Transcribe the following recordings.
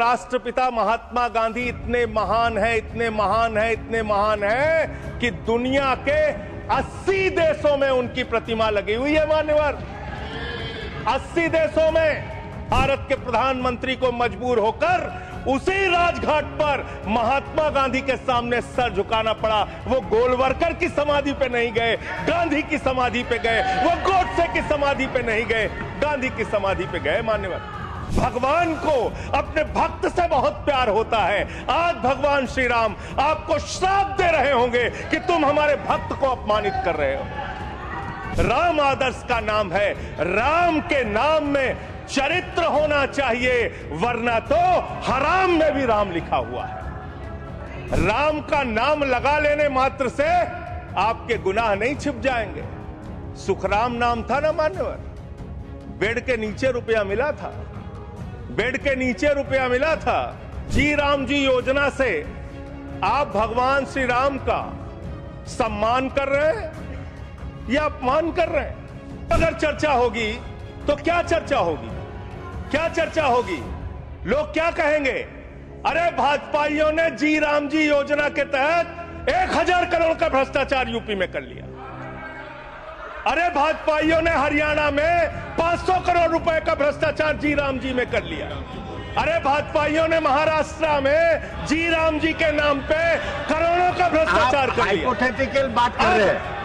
राष्ट्रपिता महात्मा गांधी इतने महान है, इतने महान है, इतने महान है कि दुनिया के 80 देशों में उनकी प्रतिमा लगी हुई है। मान्यवर, 80 देशों में भारत के प्रधानमंत्री को मजबूर होकर उसी राजघाट पर महात्मा गांधी के सामने सर झुकाना पड़ा। वो गोलवरकर की समाधि पे नहीं गए, गांधी की समाधि पे गए। वो गोडसे की समाधि पे नहीं गए, गांधी की समाधि पे गए। मान्यवर, भगवान को अपने भक्त से बहुत प्यार होता है। आज भगवान श्री राम आपको श्राप दे रहे होंगे कि तुम हमारे भक्त को अपमानित कर रहे हो। राम आदर्श का नाम है, राम के नाम में चरित्र होना चाहिए, वरना तो हराम में भी राम लिखा हुआ है। राम का नाम लगा लेने मात्र से आपके गुनाह नहीं छिप जाएंगे। सुखराम नाम था ना मान्यवर, बेड के नीचे रुपया मिला था, बेड के नीचे रुपया मिला था। जी राम जी योजना से आप भगवान श्री राम का सम्मान कर रहे हैं या अपमान कर रहे हैं? अगर चर्चा होगी तो क्या चर्चा होगी, क्या चर्चा होगी? लोग क्या कहेंगे? अरे भाजपाइयों ने जी राम जी योजना के तहत 1000 करोड़ का भ्रष्टाचार यूपी में कर लिया। अरे भाजपाइयों ने हरियाणा में 500 करोड़ रुपए का भ्रष्टाचार जी राम जी में कर लिया। अरे भाजपाइयों ने महाराष्ट्र में जी राम जी के नाम पे करोड़ों का भ्रष्टाचार कर लिया। हाइपोथेटिकल बात कर रहे हैं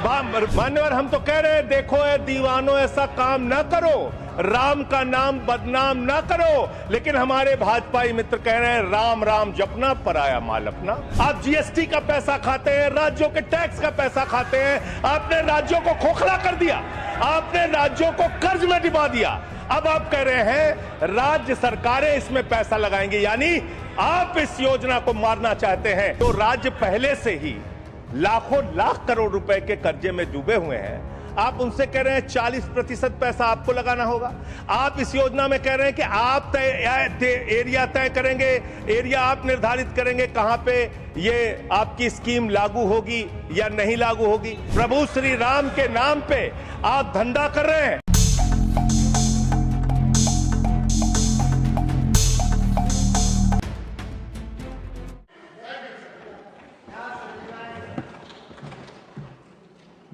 मान्यवर, हम तो कह रहे हैं देखो ए दीवानों, ऐसा काम ना करो, राम का नाम बदनाम ना करो। लेकिन हमारे भाजपाई मित्र कह रहे हैं राम राम जपना, पराया माल अपना। आप जीएसटी का पैसा खाते हैं, राज्यों के टैक्स का पैसा खाते हैं। आपने राज्यों को खोखला कर दिया, आपने राज्यों को कर्ज में डुबा दिया। अब आप कह रहे हैं राज्य सरकारें इसमें पैसा लगाएंगी, यानी आप इस योजना को मारना चाहते हैं। तो राज्य पहले से ही लाखों लाख करोड़ रुपए के कर्जे में डूबे हुए हैं। आप उनसे कह रहे हैं 40% पैसा आपको लगाना होगा। आप इस योजना में कह रहे हैं कि आप एरिया तय करेंगे, एरिया आप निर्धारित करेंगे कहां पे ये आपकी स्कीम लागू होगी या नहीं लागू होगी। प्रभु श्री राम के नाम पे आप धंधा कर रहे हैं।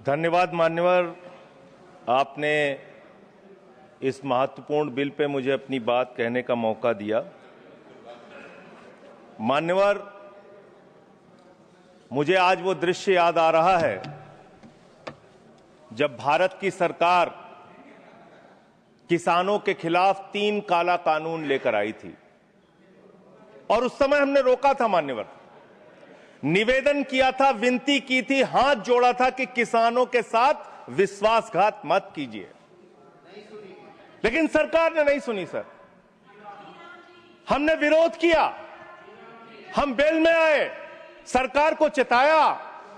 धन्यवाद मान्यवर, आपने इस महत्वपूर्ण बिल पे मुझे अपनी बात कहने का मौका दिया। मान्यवर, मुझे आज वो दृश्य याद आ रहा है जब भारत की सरकार किसानों के खिलाफ 3 काला कानून लेकर आई थी, और उस समय हमने रोका था मान्यवर, निवेदन किया था, विनती की थी, हाथ जोड़ा था कि किसानों के साथ विश्वासघात मत कीजिए। लेकिन सरकार ने नहीं सुनी सर। हमने विरोध किया, हम बेल में आए, सरकार को चिताया,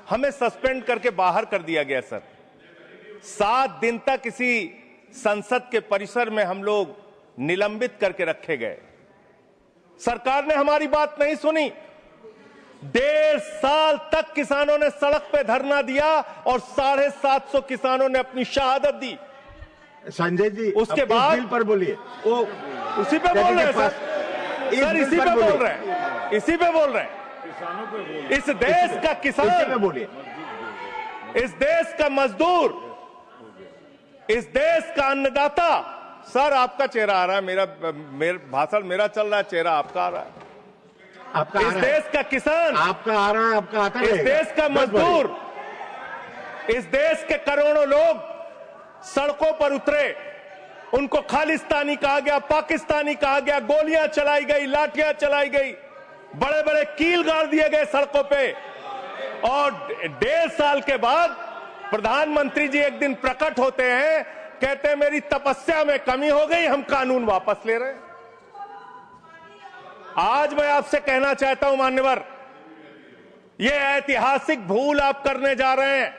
हमें सस्पेंड करके बाहर कर दिया गया सर। 7 दिन तक इसी संसद के परिसर में हम लोग निलंबित करके रखे गए। सरकार ने हमारी बात नहीं सुनी। 1.5 साल तक किसानों ने सड़क पे धरना दिया और 750 किसानों ने अपनी शहादत दी। संजय जी, उसके बाद बिल पर बोलिए। वो उसी पे बोल रहे हैं सर, इसी पे बोल रहे हैं, इसी पे बोल रहे हैं। इस देश का किसान, बोलिए, इस देश का मजदूर, इस देश का अन्नदाता। सर आपका चेहरा आ रहा है, मेरा भाषण मेरा चल रहा है, चेहरा आपका आ रहा है। आपका इस देश का किसान, आपका आ रहा है, आपका आता है। इस देश का मजदूर, इस देश के करोड़ों लोग सड़कों पर उतरे, उनको खालिस्तानी कहा गया, पाकिस्तानी कहा गया, गोलियां चलाई गई, लाठियां चलाई गई, बड़े बड़े कील गाड़ दिए गए सड़कों पे। और 1.5 साल के बाद प्रधानमंत्री जी एक दिन प्रकट होते हैं, कहते हैं मेरी तपस्या में कमी हो गई, हम कानून वापस ले रहे हैं। आज मैं आपसे कहना चाहता हूं मान्यवर, यह ऐतिहासिक भूल आप करने जा रहे हैं,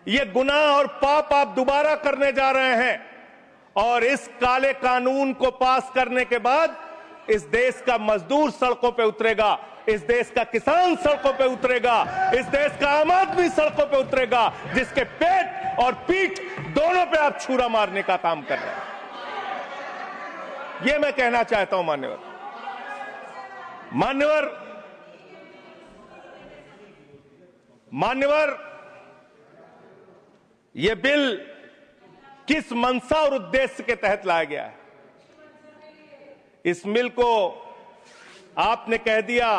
यह गुनाह और पाप आप दोबारा करने जा रहे हैं। और इस काले कानून को पास करने के बाद इस देश का मजदूर सड़कों पे उतरेगा, इस देश का किसान सड़कों पे उतरेगा, इस देश का आम आदमी सड़कों पे उतरेगा, जिसके पेट और पीठ दोनों पे आप छुरा मारने का काम कर रहे हैं। यह मैं कहना चाहता हूं मान्यवर। मान्यवर, यह बिल किस मंशा और उद्देश्य के तहत लाया गया है? इस बिल को आपने कह दिया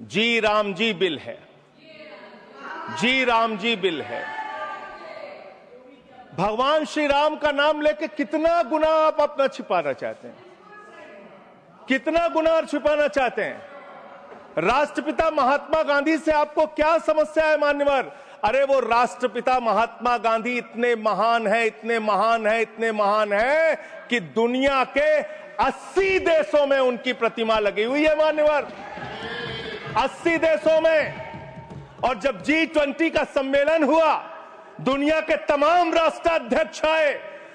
जी राम जी बिल है, जी राम जी बिल है। भगवान श्री राम का नाम लेके कितना गुनाह आप अपना छिपाना चाहते हैं? कितना गुनाह छिपाना चाहते हैं? राष्ट्रपिता महात्मा गांधी से आपको क्या समस्या है मान्यवर? अरे वो राष्ट्रपिता महात्मा गांधी इतने महान है, इतने महान है, इतने महान है कि दुनिया के 80 देशों में उनकी प्रतिमा लगी हुई है मान्यवर, 80 देशों में। और जब G20 का सम्मेलन हुआ, दुनिया के तमाम राष्ट्राध्यक्ष आए,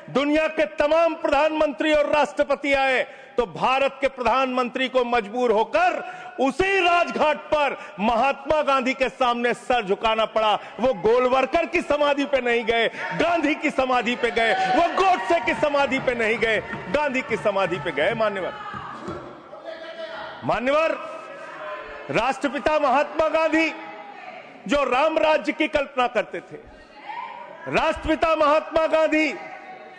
दुनिया के तमाम प्रधानमंत्री और राष्ट्रपति आए, तो भारत के प्रधानमंत्री को मजबूर होकर उसी राजघाट पर महात्मा गांधी के सामने सर झुकाना पड़ा। वो गोलवरकर की समाधि पे नहीं गए, गांधी की समाधि पे गए। वो गोडसे की समाधि पे नहीं गए, गांधी की समाधि पे गए। मान्यवर, राष्ट्रपिता महात्मा गांधी जो राम राज्य की कल्पना करते थे, राष्ट्रपिता महात्मा गांधी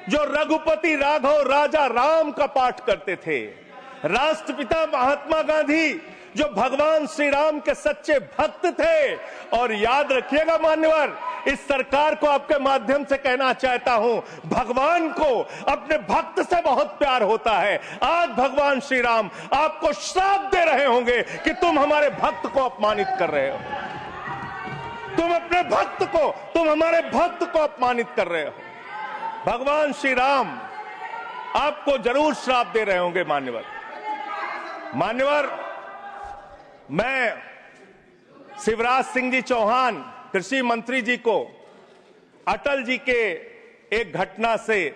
जो रघुपति राघव राजा राम का पाठ करते थे, राष्ट्रपिता महात्मा गांधी जो भगवान श्री राम के सच्चे भक्त थे। और याद रखिएगा मान्यवर, इस सरकार को आपके माध्यम से कहना चाहता हूं, भगवान को अपने भक्त से बहुत प्यार होता है। आज भगवान श्री राम आपको श्राप दे रहे होंगे कि तुम हमारे भक्त को अपमानित कर रहे हो, तुम अपने भक्त को, तुम हमारे भक्त को अपमानित कर रहे हो। भगवान श्री राम आपको जरूर श्राप दे रहे होंगे मान्यवर, मैं शिवराज सिंह जी चौहान कृषि मंत्री जी को अटल जी के एक घटना से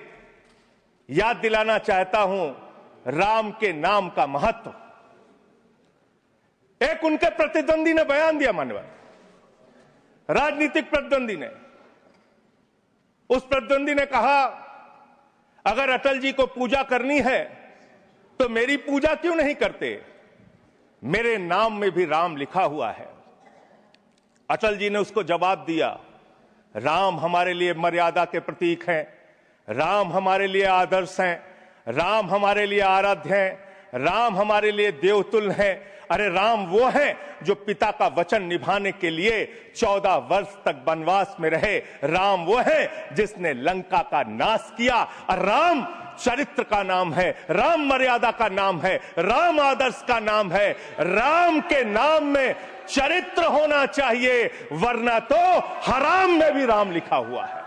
याद दिलाना चाहता हूं, राम के नाम का महत्व। एक उनके प्रतिद्वंदी ने बयान दिया मान्यवर, राजनीतिक प्रतिद्वंदी ने। उस प्रतिद्वंदी ने कहा, अगर अटल जी को पूजा करनी है तो मेरी पूजा क्यों नहीं करते? मेरे नाम में भी राम लिखा हुआ है। अटल जी ने उसको जवाब दिया, राम हमारे लिए मर्यादा के प्रतीक हैं, राम हमारे लिए आदर्श हैं, राम हमारे लिए आराध्य हैं, राम हमारे लिए देवतुल्य हैं। अरे राम वो हैं जो पिता का वचन निभाने के लिए 14 वर्ष तक वनवास में रहे। राम वो है जिसने लंका का नाश किया। और राम चरित्र का नाम है, राम मर्यादा का नाम है, राम आदर्श का नाम है। राम के नाम में चरित्र होना चाहिए, वरना तो हराम में भी राम लिखा हुआ है,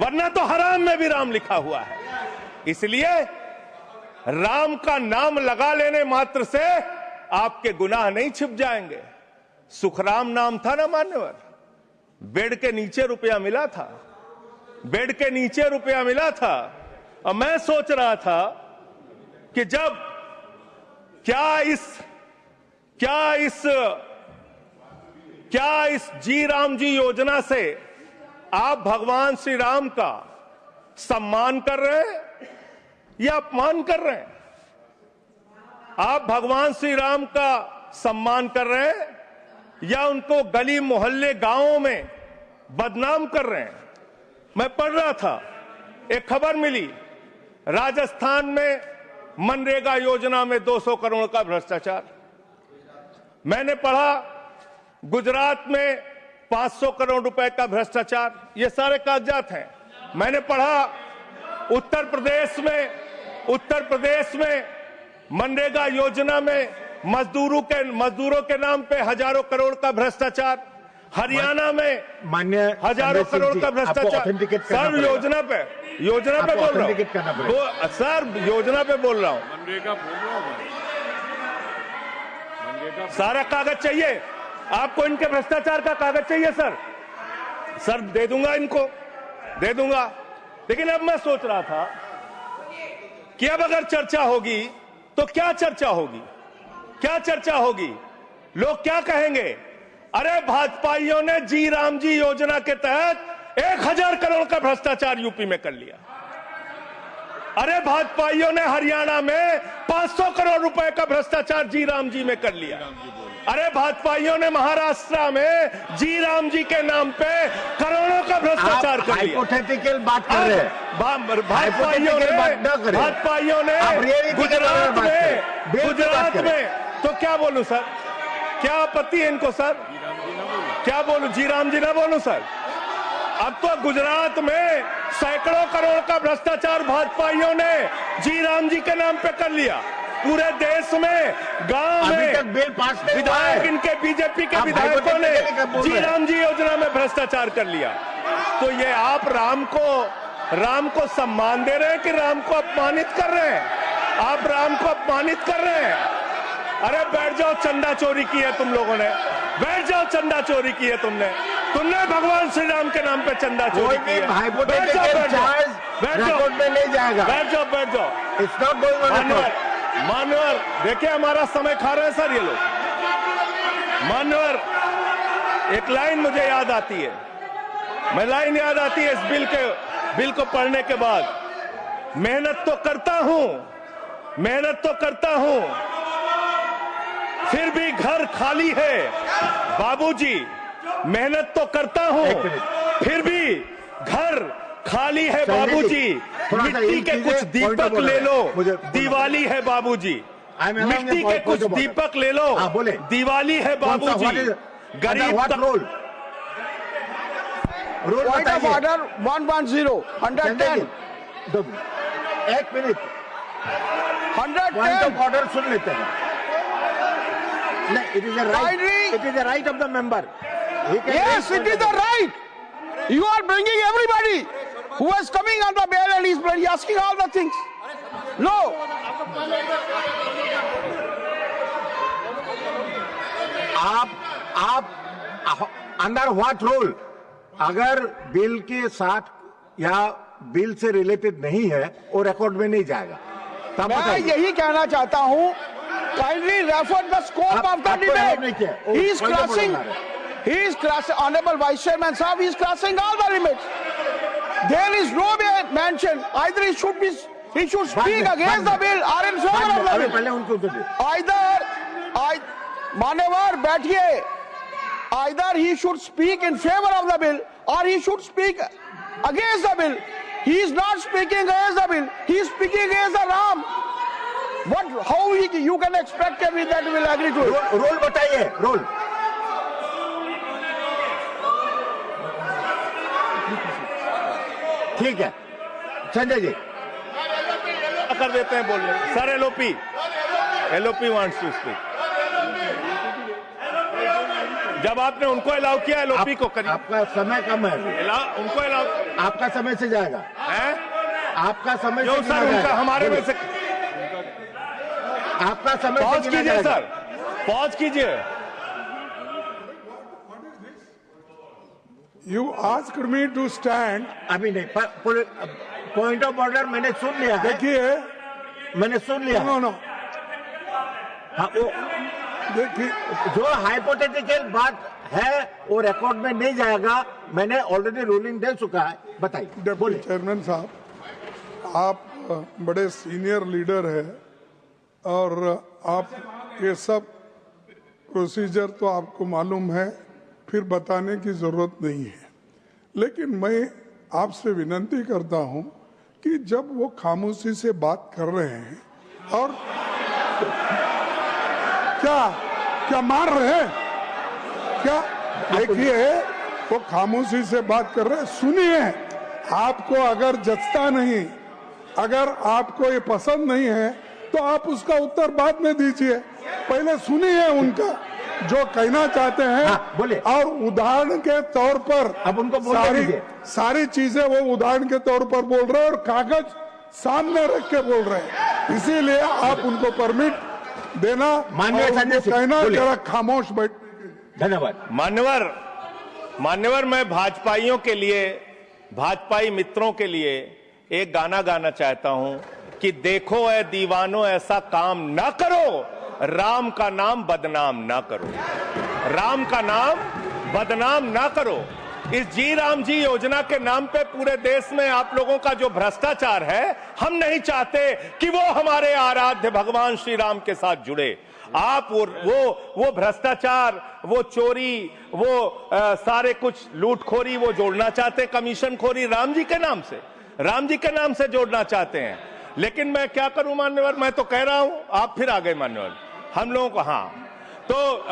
वरना तो हराम में भी राम लिखा हुआ है। इसलिए राम का नाम लगा लेने मात्र से आपके गुनाह नहीं छिप जाएंगे। सुखराम नाम था ना मान्यवर, बेड के नीचे रुपया मिला था, बेड के नीचे रुपया मिला था। और मैं सोच रहा था कि जब क्या इस जी राम जी योजना से आप भगवान श्री राम का सम्मान कर रहे हैं या अपमान कर रहे हैं? आप भगवान श्री राम का सम्मान कर रहे हैं या उनको गली मोहल्ले गांवों में बदनाम कर रहे हैं? मैं पढ़ रहा था, एक खबर मिली, राजस्थान में मनरेगा योजना में 200 करोड़ का भ्रष्टाचार। मैंने पढ़ा गुजरात में 500 करोड़ रुपए का भ्रष्टाचार। ये सारे कागजात हैं। मैंने पढ़ा उत्तर प्रदेश में मनरेगा योजना में मजदूरों के नाम पे हजारों करोड़ का भ्रष्टाचार। हरियाणा में मान्य हजारों करोड़ का भ्रष्टाचार। सर योजना पे बोल रहा हूँ, सर योजना पे बोल रहा हूँ। सारा कागज चाहिए आपको, इनके भ्रष्टाचार का कागज चाहिए सर दे दूंगा, इनको दे दूंगा। लेकिन अब मैं सोच रहा था कि अब अगर चर्चा होगी तो क्या चर्चा होगी? लोग क्या कहेंगे? अरे भाजपाइयों ने जी राम जी योजना के तहत 1000 करोड़ का भ्रष्टाचार यूपी में कर लिया। अरे भाजपाइयों ने हरियाणा में 500 करोड़ रुपए का भ्रष्टाचार जी राम जी में कर लिया। अरे भाजपाइयों ने महाराष्ट्र में जी राम जी के नाम पे करोड़ों का भ्रष्टाचार कर लिया। हाइपोथेटिकल बात कर रहे हैं। भाजपाइयों ने गुजरात में तो क्या बोलूं सर, क्या आपत्ति है इनको सर, क्या बोलूं, जी राम जी ना बोलूं सर? अब तो गुजरात में सैकड़ों करोड़ का भ्रष्टाचार भाजपाइयों ने जी राम जी के नाम पे कर लिया। पूरे देश में, गांव में बिल पास नहीं हुआ है। विधायक, इनके बीजेपी के विधायकों ने जी राम जी योजना में भ्रष्टाचार कर लिया। तो ये आप राम को सम्मान दे रहे हैं कि राम को अपमानित कर रहे हैं? आप राम को अपमानित कर रहे हैं। अरे बैठ जाओ, चंदा चोरी की है तुम लोगों ने, बैठ जाओ, चंदा चोरी की है तुमने भगवान श्री राम के नाम पे चंदा चोरी की है। बैठ जाओ, नहीं जाएगा। बैठ जाओ, बैठ जाओ। It's not going on. मान्यवर, देखिए हमारा समय खा रहे हैं सर ये लोग। मान्यवर, एक लाइन मुझे याद आती है, लाइन याद आती है इस बिल को पढ़ने के बाद। मेहनत तो करता हूं, फिर भी घर खाली है बाबूजी। मेहनत तो करता हूं, फिर भी घर खाली है बाबूजी। मिट्टी के कुछ दीपक ले लो, दिवाली है बाबूजी। मिट्टी के कुछ दीपक ले लो, दिवाली है बाबूजी। गरीब रोल पॉइंट ऑफ ऑर्डर 110 110। एक मिनट, 110 पॉइंट ऑफ ऑर्डर सुन लेते हैं। It is the right of the member. Yes, it is the right. You are bringing everybody who is coming on the bail and is asking all the things. No. आप under what rule? अगर bill के साथ या bill से related नहीं है और record में नहीं जाएगा, तब मैं यही कहना चाहता हूं, kindly refer the scope of the debate. He is crossing, Honorable Vice Chairman Sahab, he is crossing all the limits. There is no mention, either he should speak against the bill or in favor of the bill. पहले उनको तो दे। मान्यवर बैठिए, either he should speak in favor of the bill or he should speak against the bill. He is not speaking against the bill, he is speaking against the Ram. How you can expect that we will agree to it? Role बताइए, role. ठीक है संजय जी, कर देते हैं बोलने। Sir LOP wants to speak. जब आपने उनको अलाउ किया, एलओपी को करिए। आपका समय कम है, उनको अलाउ, आपका समय से जाएगा है? आपका समय जो से सर उनका हमारे में से आपका समय पॉज कीजिए सर, पॉज कीजिए। You asked me to stand. अभी नहीं, पॉइंट ऑफ ऑर्डर मैंने सुन लिया है। देखिए, मैंने सुन लिया। नो हाँ, वो देखिए, जो हाइपोथेटिकल बात है वो रिकॉर्ड में नहीं जाएगा। मैंने ऑलरेडी रूलिंग दे चुका है। बताइए। डिप्टी चेयरमैन साहब, आप बड़े सीनियर लीडर है और आप ये सब प्रोसीजर तो आपको मालूम है, फिर बताने की जरूरत नहीं है। लेकिन मैं आपसे विनती करता हूं कि जब वो खामोशी से बात कर रहे हैं और क्या मार रहे हैं क्या? देखिए, वो खामोशी से बात कर रहे हैं, सुनिए। आपको अगर जचता नहीं, अगर आपको ये पसंद नहीं है तो आप उसका उत्तर बाद में दीजिए। पहले सुनिए उनका जो कहना चाहते हैं। हाँ, बोले। और उदाहरण के तौर पर अब उनको सारी चीजें वो उदाहरण के तौर पर बोल रहे हैं और कागज सामने रख के बोल रहे हैं। इसीलिए आप उनको परमिट देना, माननीय संजय सिंह, कहना जरा खामोश बैठ। धन्यवाद। मान्यवर, मैं भाजपाइयों के लिए, भाजपाई मित्रों के लिए एक गाना गाना चाहता हूं कि देखो ऐ दीवानों, ऐसा काम ना करो, राम का नाम बदनाम ना करो, राम का नाम बदनाम ना करो। इस जी राम जी योजना के नाम पे पूरे देश में आप लोगों का जो भ्रष्टाचार है, हम नहीं चाहते कि वो हमारे आराध्य भगवान श्री राम के साथ जुड़े। आप वो भ्रष्टाचार, वो चोरी, वो सारे कुछ लूटखोरी वो जोड़ना चाहते, कमीशन खोरी राम जी के नाम से जोड़ना चाहते हैं। लेकिन मैं क्या करूं मान्यवर, मैं तो कह रहा हूं, आप फिर आ गए मान्यवर, हम लोगों को हाँ तो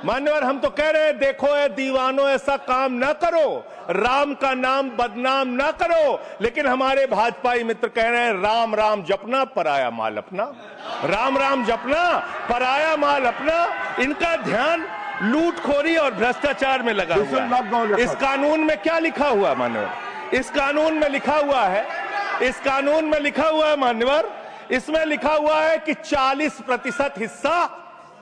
मान्यवर हम तो कह रहे हैं, देखो ए दीवानों ऐसा काम ना करो, राम का नाम बदनाम ना करो। लेकिन हमारे भाजपाई मित्र कह रहे हैं राम राम जपना पराया माल अपना, राम राम जपना पराया माल अपना। इनका ध्यान लूटखोरी और भ्रष्टाचार में लगा हुआ है। इस कानून में क्या लिखा हुआ मान्यवर, इस कानून में लिखा हुआ है मान्यवर, इसमें लिखा हुआ है कि 40% हिस्सा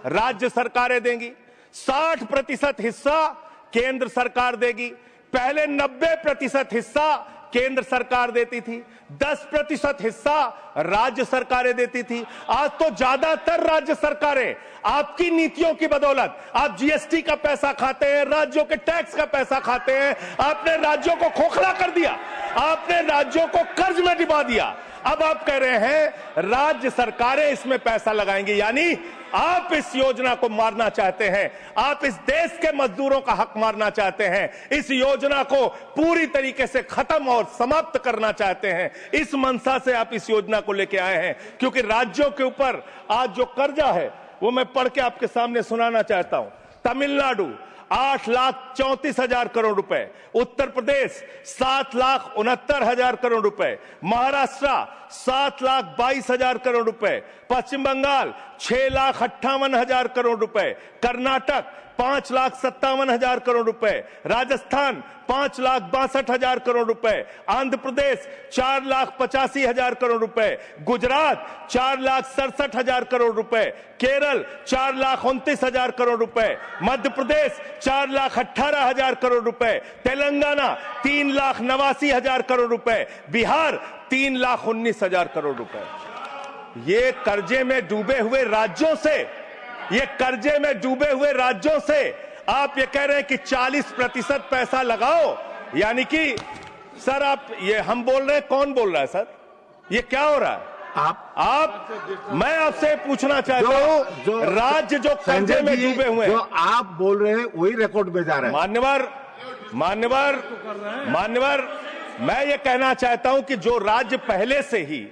राज्य सरकारें देंगी, 60% हिस्सा केंद्र सरकार देगी। पहले 90% हिस्सा केंद्र सरकार देती थी, 10% हिस्सा राज्य सरकारें देती थी। आज तो ज्यादातर राज्य सरकारें आपकी नीतियों की बदौलत, आप जीएसटी का पैसा खाते हैं, राज्यों के टैक्स का पैसा खाते हैं, आपने राज्यों को खोखला कर दिया, आपने राज्यों को कर्ज में डुबा दिया। अब आप कह रहे हैं राज्य सरकारें इसमें पैसा लगाएंगी, यानी आप इस योजना को मारना चाहते हैं, आप इस देश के मजदूरों का हक मारना चाहते हैं, इस योजना को पूरी तरीके से खत्म और समाप्त करना चाहते हैं। इस मंशा से आप इस योजना को लेके आए हैं, क्योंकि राज्यों के ऊपर आज जो कर्जा है वो मैं पढ़ के आपके सामने सुनाना चाहता हूं। तमिलनाडु 8,34,000 करोड़ रुपए, उत्तर प्रदेश 7,69,000 करोड़ रुपए, महाराष्ट्र 7,22,000 करोड़ रुपए, पश्चिम बंगाल 6,58,000 करोड़ रुपए, कर्नाटक 5,57,000 करोड़ रुपए, राजस्थान 5,62,000 करोड़ रुपए, आंध्र प्रदेश 4,85,000 करोड़ रुपए, गुजरात 4,67,000 करोड़ रुपए, केरल 4,29,000 करोड़ रुपए, मध्य प्रदेश 4,18,000 करोड़ रुपए, तेलंगाना 3,89,000 करोड़ रुपए, बिहार 3,19,000 करोड़ रुपए। ये कर्जे में डूबे हुए राज्यों से आप ये कह रहे हैं कि 40% पैसा लगाओ, यानी कि सर आप ये हम बोल रहे हैं, कौन बोल रहा है सर, ये क्या हो रहा है? मैं आपसे पूछना चाहता हूं, राज्य जो कर्जे में डूबे हुए हैं, जो आप बोल रहे हैं वही रिकॉर्ड में जा रहा है। मान्यवर मैं ये कहना चाहता हूं कि जो राज्य पहले से ही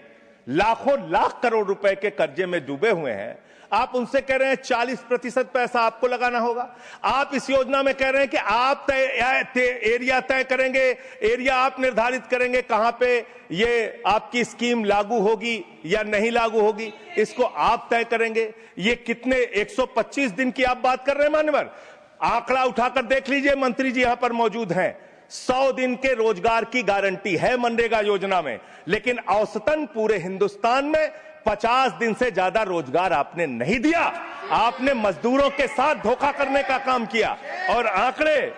लाखों लाख करोड़ रुपए के कर्जे में डूबे हुए हैं, आप उनसे कह रहे हैं 40% पैसा आपको लगाना होगा। आप इस योजना में कह रहे हैं कि आप एरिया तय करेंगे, एरिया आप निर्धारित करेंगे कहां पे ये आपकी स्कीम लागू होगी या नहीं लागू होगी, इसको आप तय करेंगे। ये कितने 125 दिन की आप बात कर रहे हैं मान्यवर, आंकड़ा उठाकर देख लीजिए, मंत्री जी यहां पर मौजूद हैं। 100 दिन के रोजगार की गारंटी है मनरेगा योजना में, लेकिन औसतन पूरे हिंदुस्तान में 50 दिन से ज्यादा रोजगार आपने नहीं दिया। आपने मजदूरों के साथ धोखा करने का काम किया। और आंकड़े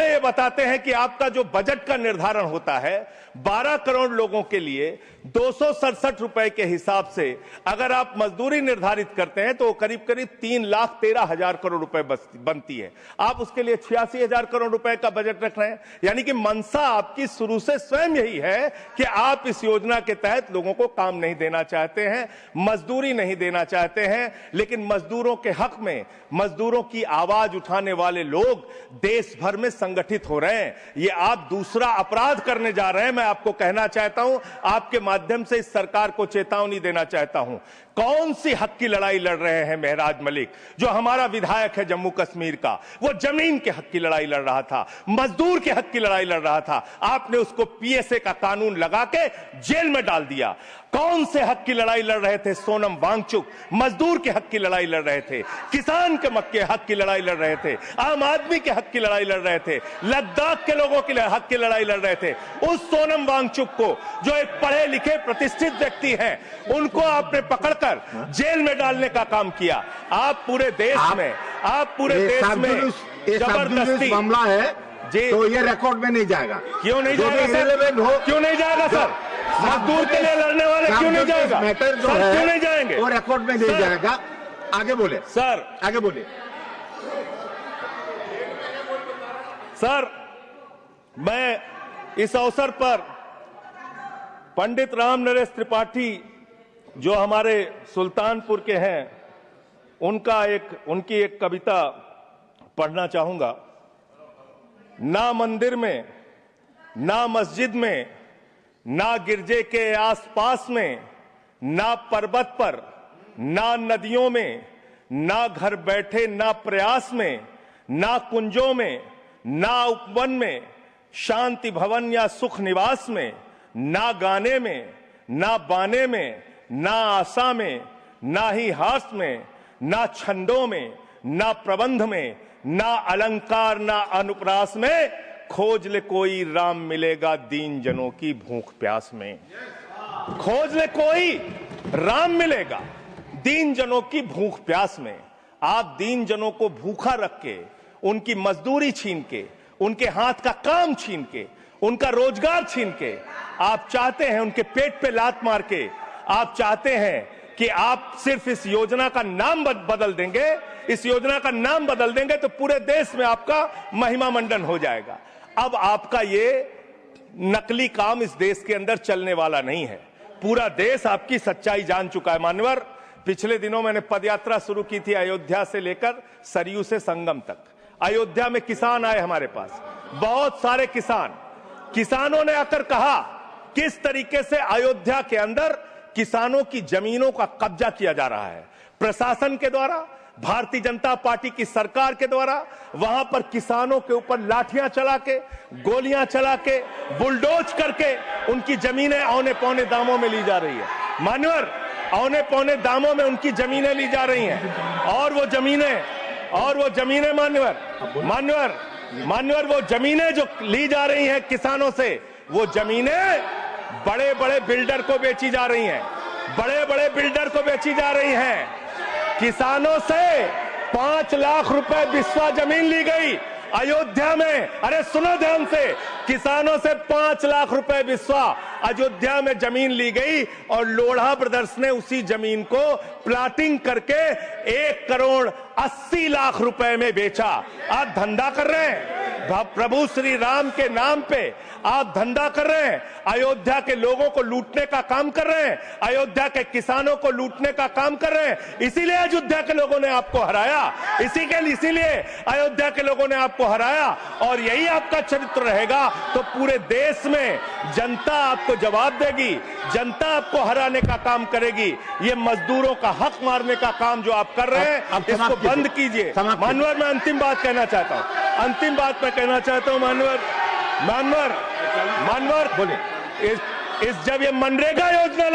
ये बताते हैं कि आपका जो बजट का निर्धारण होता है 12 करोड़ लोगों के लिए 267 रुपए के हिसाब से अगर आप मजदूरी निर्धारित करते हैं तो करीब करीब 3,13,000 करोड़ रुपए बनती है। आप उसके लिए 86,000 करोड़ रुपए का बजट रख रहे हैं, यानी कि मंशा आपकी शुरू से स्वयं यही है कि आप इस योजना के तहत लोगों को काम नहीं देना चाहते हैं, मजदूरी नहीं देना चाहते हैं। लेकिन मजदूरों के हक में मजदूरों की आवाज उठाने वाले लोग देश भर में संगठित हो रहे हैं। ये आप दूसरा अपराध करने जा रहे हैं। मैं आपको कहना चाहता हूं, आपके माध्यम से इस सरकार को चेतावनी देना चाहता हूं। कौन सी हक की लड़ाई लड़ रहे हैं महराज मलिक, जो हमारा विधायक है जम्मू कश्मीर का, वो जमीन के हक की लड़ाई लड़ रहा था, मजदूर के हक की लड़ाई लड़ रहा था। आपने उसको पीएसए का कानून लगा के जेल में डाल दिया। कौन से हक की लड़ाई लड़ रहे थे सोनम वांगचुक, मजदूर के हक की लड़ाई लड़ रहे थे, किसान के हक की लड़ाई लड़ रहे थे, आम आदमी के हक की लड़ाई लड़ रहे थे, लद्दाख के लोगों के हक की लड़ाई लड़ रहे थे। उस सोनम वांगचुक को, जो एक पढ़े लिखे प्रतिष्ठित व्यक्ति हैं, उनको आपने पकड़कर जेल में डालने का काम किया। आप पूरे देश में जबरदस्ती मामला है जी, तो ये रिकॉर्ड में नहीं जाएगा। क्यों नहीं जाएगा सर? क्यों नहीं जाएगा सर? मजदूर के लिए लड़ने वाले क्यों नहीं जाएगा? मैटर जो सर है क्यों नहीं जाएंगे? वो रिकॉर्ड में नहीं जाएगा। आगे बोले सर, आगे बोले सर। मैं इस अवसर पर पंडित राम नरेश त्रिपाठी जो हमारे सुल्तानपुर के हैं उनकी एक कविता पढ़ना चाहूंगा। ना मंदिर में, ना मस्जिद में, ना गिरजे के आसपास में, ना पर्वत पर, ना नदियों में, ना घर बैठे, ना प्रयास में, ना कुंजों में, ना उपवन में, शांति भवन या सुख निवास में, ना गाने में, ना बाने में, ना आशा में, ना ही हास में, ना छंदों में, ना प्रबंध में, ना अलंकार, ना अनुप्रास में, खोज ले कोई राम मिलेगा दीन जनों की भूख प्यास में। खोज ले कोई राम मिलेगा दीन जनों की भूख प्यास में। आप दीन जनों को भूखा रख के, उनकी मजदूरी छीन के, उनके हाथ का काम छीन के, उनका रोजगार छीन के, आप चाहते हैं उनके पेट पे लात मार के, आप चाहते हैं कि आप सिर्फ इस योजना का नाम बदल देंगे, इस योजना का नाम बदल देंगे तो पूरे देश में आपका महिमा मंडन हो जाएगा। अब आपका ये नकली काम इस देश के अंदर चलने वाला नहीं है। पूरा देश आपकी सच्चाई जान चुका है। मान्यवर, पिछले दिनों मैंने पदयात्रा शुरू की थी अयोध्या से लेकर सरयू से संगम तक। अयोध्या में किसान आए हमारे पास, बहुत सारे किसानों ने आकर कहा किस तरीके से अयोध्या के अंदर किसानों की जमीनों का कब्जा किया जा रहा है प्रशासन के द्वारा, भारतीय जनता पार्टी की सरकार के द्वारा। वहां पर किसानों के ऊपर लाठियां चला के, गोलियां चला के, बुलडोज करके उनकी जमीनें औने पौने दामों में ली जा रही है। मान्यवर, औने पौने दामों में उनकी जमीनें ली जा रही हैं और वो जमीनें मान्यवर वो जमीनें जो ली जा रही हैं किसानों से, वो जमीनें बड़े बड़े बिल्डर को बेची जा रही हैं, बड़े बड़े बिल्डर को बेची जा रही हैं। किसानों से 5 लाख रुपए बिस्वा जमीन ली गई अयोध्या में। अरे सुनो ध्यान से, किसानों से 5 लाख रुपए बिस्वा अयोध्या में जमीन ली गई और लोढ़ा ब्रदर्स ने उसी जमीन को प्लाटिंग करके 1 करोड़ 80 लाख रुपए में बेचा। आप धंधा कर रहे हैं प्रभु श्री राम के नाम पे, आप धंधा कर रहे हैं, अयोध्या के लोगों को लूटने का काम कर रहे हैं, अयोध्या के किसानों को लूटने का काम कर रहे हैं। इसीलिए अयोध्या के लोगों ने आपको हराया, इसीलिए अयोध्या के लोगों ने आपको हराया। और यही आपका चरित्र रहेगा तो पूरे देश में जनता आपको जवाब देगी, जनता आपको हराने का काम करेगी। ये मजदूरों का हक मारने का काम जो आप कर रहे हैं, इसको बंद कीजिए। मानवर, मैं अंतिम बात कहना चाहता हूं, मानवर बोले, जब ये मनरेगा योजना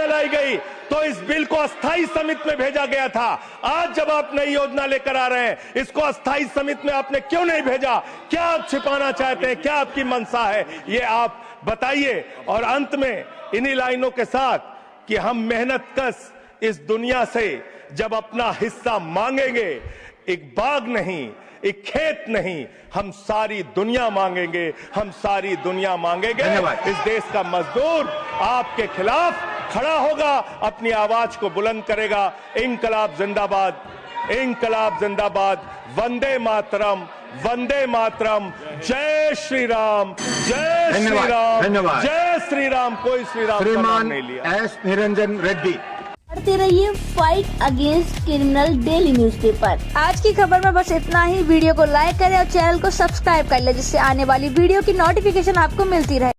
लाई गई तो इस बिल को अस्थायी समिति में भेजा गया था। आज जब आप नई योजना लेकर आ रहे हैं, इसको अस्थायी समिति में आपने क्यों नहीं भेजा? क्या आप छिपाना चाहते हैं? क्या आपकी मंशा है? ये आप बताइए। और अंत में इन्हीं लाइनों के साथ कि हम मेहनत कश इस दुनिया से जब अपना हिस्सा मांगेंगे, एक बाग नहीं, एक खेत नहीं, हम सारी दुनिया मांगेंगे, इस देश का मजदूर आपके खिलाफ खड़ा होगा, अपनी आवाज को बुलंद करेगा। इंकलाब जिंदाबाद, इंकलाब जिंदाबाद, वंदे मातरम, वंदे मातरम, जय श्री राम, जय श्री राम, जय श्री राम। कोई श्री राम का नाम नहीं लिया। एस निरंजन रेड्डी। पढ़ते रहिए fight against criminal daily newspaper. आज की खबर में बस इतना ही। वीडियो को लाइक करें और चैनल को सब्सक्राइब कर लें, जिससे आने वाली वीडियो की नोटिफिकेशन आपको मिलती रहे।